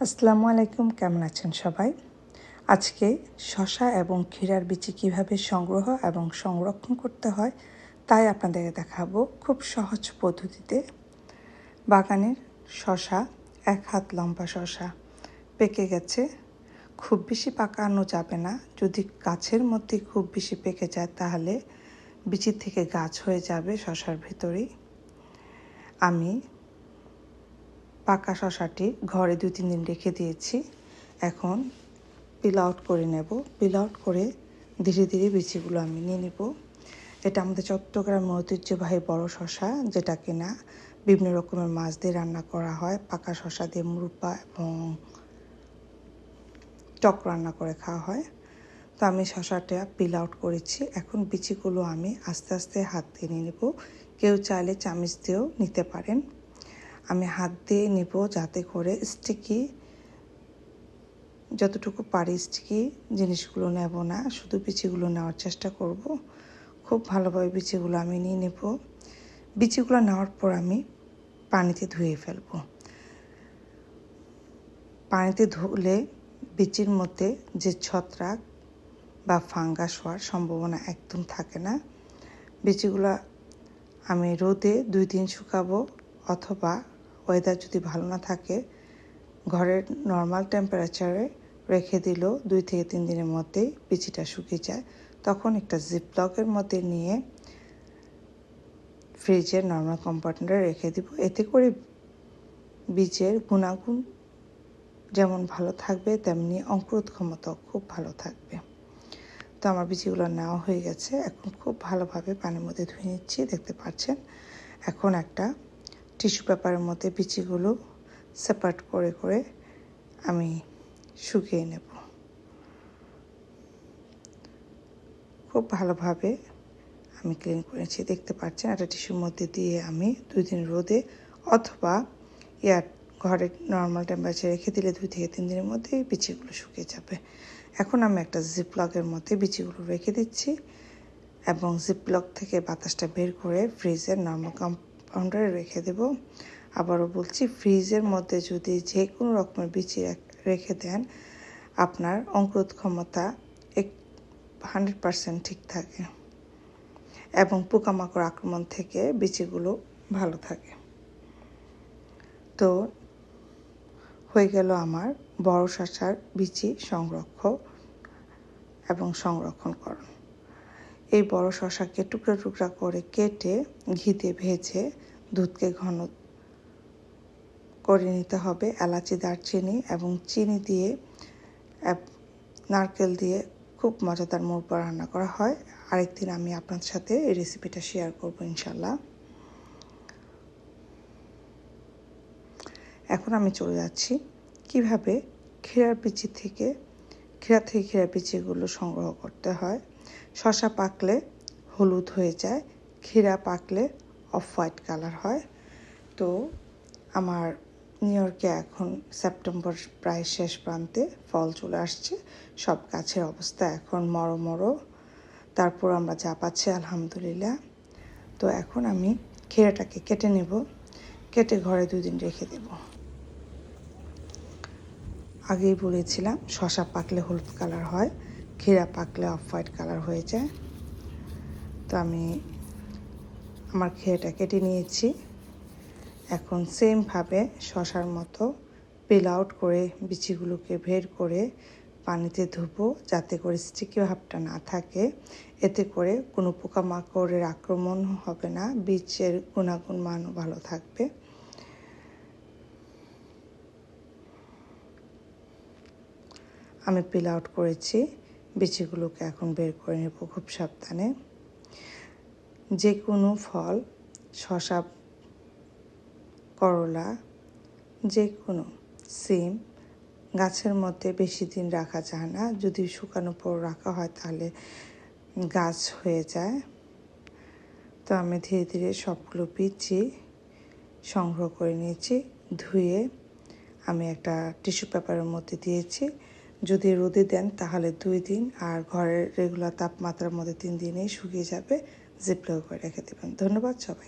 আসসালামু আলাইকুম, কেমন আছেন সবাই? আজকে শসা এবং ক্ষীরার বিচি কিভাবে সংগ্রহ এবং সংরক্ষণ করতে হয় তাই আপনাদেরকে দেখাবো খুব সহজ পদ্ধতিতে। বাগানের শসা, 1 হাত লম্বা শসা পেকে গেছে। খুব বেশি পাকানো যাবে না, যদি গাছের মধ্যে খুব বেশি পেকে যায় তাহলে বিচি থেকে গাছ হয়ে যাবে শসার ভিতরেই। আমি পাকা শসাটি ঘরে 2-3 দিন রেখে দিয়েছি। এখন পিল আউট করে নেব। পিল আউট করে ধীরে ধীরে বিচিগুলো আমি নিয়ে নেব। এটা আমাদের চট্টগ্রামের ঐতিহ্যবাহী বড় শসা, যেটা কিনা বিভিন্ন রকমের মাছ দিয়ে রান্না করা হয়। পাকা শসা দিয়ে মুরব্বা এবং টক রান্না করে খাওয়া হয়। তো আমি শসাটা পিল আউট করেছি। এখন বিচিগুলো আমি আস্তে আস্তে হাত দিয়ে নিয়ে নেব। কেউ চাইলে চামচ দিয়েও নিতে পারেন। আমি হাত দিয়ে নেব যাতে করে স্টিকি, যতটুকু পারি স্টিকি জিনিসগুলো নেব না, শুধু বিচিগুলো নেওয়ার চেষ্টা করব। খুব ভালোভাবে বিচিগুলো আমি নিয়ে নেব। বিচিগুলো নেওয়ার পর আমি পানিতে ধুয়ে ফেলব। পানিতে ধুলে বিচির মধ্যে যে ছত্রাক বা ফাঙ্গাস হওয়ার সম্ভাবনা একদম থাকে না। বিচিগুলো আমি রোদে 2 দিন শুকাবো, অথবা ওয়েদার যদি ভালো না থাকে ঘরের নর্মাল টেম্পারেচারে রেখে দিলেও 2 থেকে 3 দিনের মধ্যেই বিচিটা শুকিয়ে যায়। তখন একটা জিপলকের মধ্যে নিয়ে ফ্রিজের নর্মাল কম্পার্টমেন্টে রেখে দিব। এতে করে বীজের গুণাগুণ যেমন ভালো থাকবে, তেমনি অঙ্কুরোৎ ক্ষমতাও খুব ভালো থাকবে। তো আমার বিচিগুলো নেওয়া হয়ে গেছে। এখন খুব ভালোভাবে পানির মধ্যে ধুয়ে নিচ্ছি, দেখতে পাচ্ছেন। এখন একটা টিস্যু পেপারের মধ্যে বিচিগুলো সেপারেট করে করে আমি শুকিয়ে নেব। খুব ভালোভাবে আমি ক্লিন করেছি, দেখতে পাচ্ছেন। একটা টিস্যুর মধ্যে দিয়ে আমি 2 দিন রোদে অথবা ঘরের নর্মাল টেম্পারেচারে রেখে দিলে 2 থেকে 3 দিনের মধ্যে বিচিগুলো শুকিয়ে যাবে। এখন আমি একটা জিপলকের মধ্যে বিচিগুলো রেখে দিচ্ছি এবং জিপলক থেকে বাতাসটা বের করে ফ্রিজের নর্মাল কম্পাউন্ডারে রেখে দেব। আবারও বলছি, ফ্রিজের মধ্যে যদি যে কোনো রকমের বিচি রেখে দেন, আপনার অঙ্কুরোৎ ক্ষমতা 100% ঠিক থাকে এবং পোকামাকড় আক্রমণ থেকে বিচিগুলো ভালো থাকে। তো হয়ে গেল আমার বড় শসার বিচি সংরক্ষণকরণ। এই বড় শসাকে টুকরা টুকরা করে কেটে ঘিতে ভেজে দুধকে ঘন করে নিতে হবে। এলাচি, দারচিনি এবং চিনি দিয়ে, নারকেল দিয়ে খুব মজাদার মুরব্বা রান্না করা হয়। আরেকদিন আমি আপনার সাথে এই রেসিপিটা শেয়ার করব ইনশাল্লাহ। এখন আমি চলে যাচ্ছি কিভাবে ক্ষীরার বিচিগুলো সংগ্রহ করতে হয়। শসা পাকলে হলুদ হয়ে যায়, ক্ষীরা পাকলে অফ হোয়াইট কালার হয়। তো আমার নিউ ইয়র্কে এখন সেপ্টেম্বর প্রায় শেষ প্রান্তে, ফল চলে আসছে। সব গাছের অবস্থা এখন মরো। তারপর আমরা যা পাচ্ছি আলহামদুলিল্লাহ। তো এখন আমি ক্ষীরাটাকে কেটে নেব। কেটে ঘরে 2 দিন রেখে দেব। আগেই বলেছিলাম শসা পাকলে হলুদ কালার হয়, ক্ষীরা পাকলে অফ হোয়াইট কালার হয়ে যায়। তো আমি আমার ক্ষীরাটা কেটে নিয়েছি। এখন সেমভাবে শসার মতো পিল আউট করে বিচিগুলোকে বের করে পানিতে ধুবো, যাতে করে স্টিকি ভাবটা না থাকে। এতে করে কোনো পোকামাকড়ের আক্রমণ হবে না, বীজের গুণাগুণ মানও ভালো থাকবে। আমি পিল আউট করেছি, বিচিগুলোকে এখন বের করে নেব খুব সাবধানে। যে কোনো ফল, শসা, করলা, যে কোনো সিম গাছের মধ্যে বেশি দিন রাখা যায় না। যদি শুকানোর পর রাখা হয় তাহলে গাছ হয়ে যায়। তো আমি ধীরে ধীরে সবগুলো বিচি সংগ্রহ করে নিয়েছি। ধুয়ে আমি একটা টিস্যু পেপারের মধ্যে দিয়েছি। যদি রোদে দেন তাহলে 2 দিন, আর ঘরের রেগুলার তাপমাত্রার মধ্যে 3 দিনেই শুকিয়ে যাবে। জিপলক করে রেখে দেবেন। ধন্যবাদ সবাই।